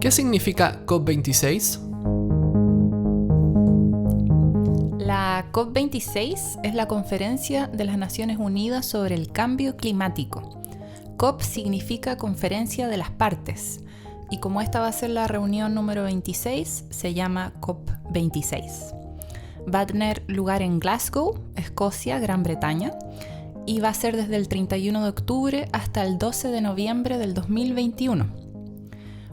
¿Qué significa COP26? La COP26 es la Conferencia de las Naciones Unidas sobre el Cambio Climático. COP significa Conferencia de las Partes, y como esta va a ser la reunión número 26, se llama COP26. Va a tener lugar en Glasgow, Escocia, Gran Bretaña, y va a ser desde el 31 de octubre hasta el 12 de noviembre del 2021.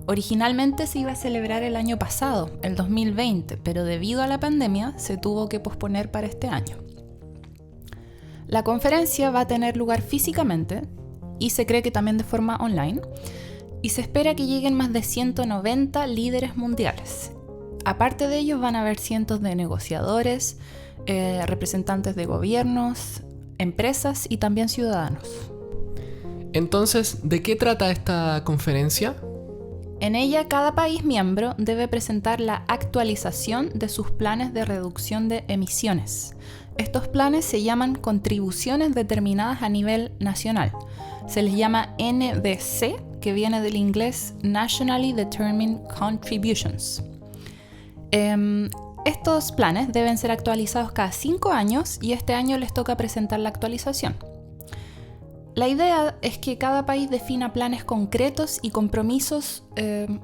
Originalmente se iba a celebrar el año pasado, el 2020, pero debido a la pandemia se tuvo que posponer para este año. La conferencia va a tener lugar físicamente y se cree que también de forma online, y se espera que lleguen más de 190 líderes mundiales. Aparte de ellos van a haber cientos de negociadores, representantes de gobiernos, empresas y también ciudadanos. Entonces, ¿de qué trata esta conferencia? En ella, cada país miembro debe presentar la actualización de sus planes de reducción de emisiones. Estos planes se llaman contribuciones determinadas a nivel nacional. Se les llama NDC, que viene del inglés Nationally Determined Contributions. Estos planes deben ser actualizados cada 5 años y este año les toca presentar la actualización. La idea es que cada país defina planes concretos y compromisos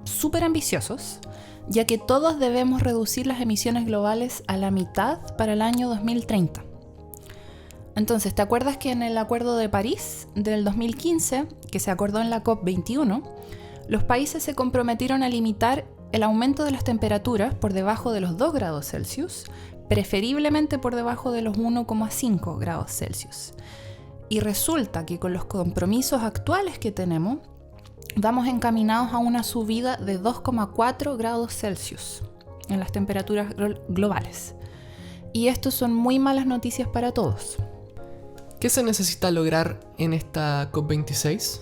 súper ambiciosos, ya que todos debemos reducir las emisiones globales a la mitad para el año 2030. Entonces, ¿te acuerdas que en el Acuerdo de París del 2015, que se acordó en la COP21, los países se comprometieron a limitar el aumento de las temperaturas por debajo de los 2 grados Celsius, preferiblemente por debajo de los 1,5 grados Celsius? Y resulta que con los compromisos actuales que tenemos, vamos encaminados a una subida de 2,4 grados Celsius en las temperaturas globales. Y esto son muy malas noticias para todos. ¿Qué se necesita lograr en esta COP26?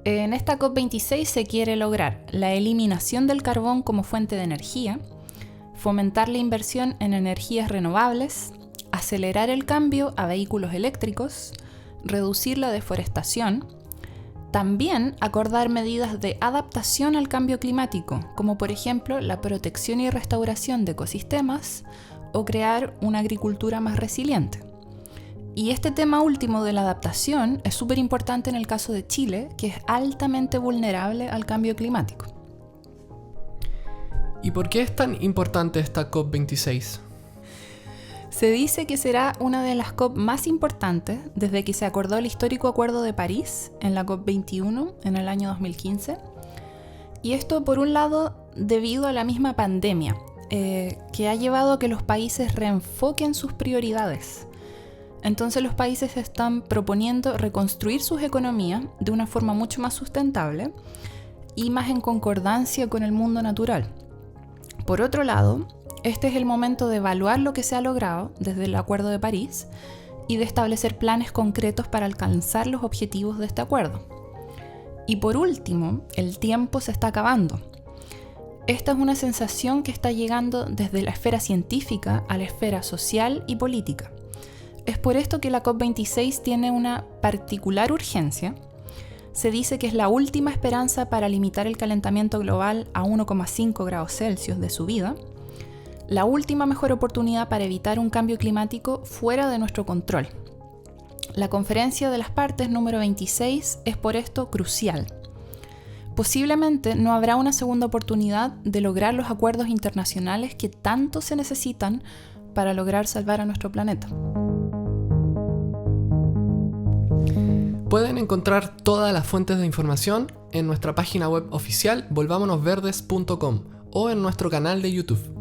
En esta COP26 se quiere lograr la eliminación del carbón como fuente de energía, fomentar la inversión en energías renovables, acelerar el cambio a vehículos eléctricos, reducir la deforestación, también acordar medidas de adaptación al cambio climático, como por ejemplo la protección y restauración de ecosistemas o crear una agricultura más resiliente. Y este tema último de la adaptación es súper importante en el caso de Chile, que es altamente vulnerable al cambio climático. ¿Y por qué es tan importante esta COP26? Se dice que será una de las COP más importantes desde que se acordó el histórico Acuerdo de París en la COP21 en el año 2015. Y esto, por un lado, debido a la misma pandemia, que ha llevado a que los países reenfoquen sus prioridades. Entonces los países están proponiendo reconstruir sus economías de una forma mucho más sustentable y más en concordancia con el mundo natural. Por otro lado, este es el momento de evaluar lo que se ha logrado desde el Acuerdo de París y de establecer planes concretos para alcanzar los objetivos de este acuerdo. Y por último, el tiempo se está acabando. Esta es una sensación que está llegando desde la esfera científica a la esfera social y política. Es por esto que la COP26 tiene una particular urgencia. Se dice que es la última esperanza para limitar el calentamiento global a 1,5 grados Celsius de subida, la última mejor oportunidad para evitar un cambio climático fuera de nuestro control. La Conferencia de las Partes número 26 es por esto crucial. Posiblemente no habrá una segunda oportunidad de lograr los acuerdos internacionales que tanto se necesitan para lograr salvar a nuestro planeta. Pueden encontrar todas las fuentes de información en nuestra página web oficial volvamonosverdes.com o en nuestro canal de YouTube.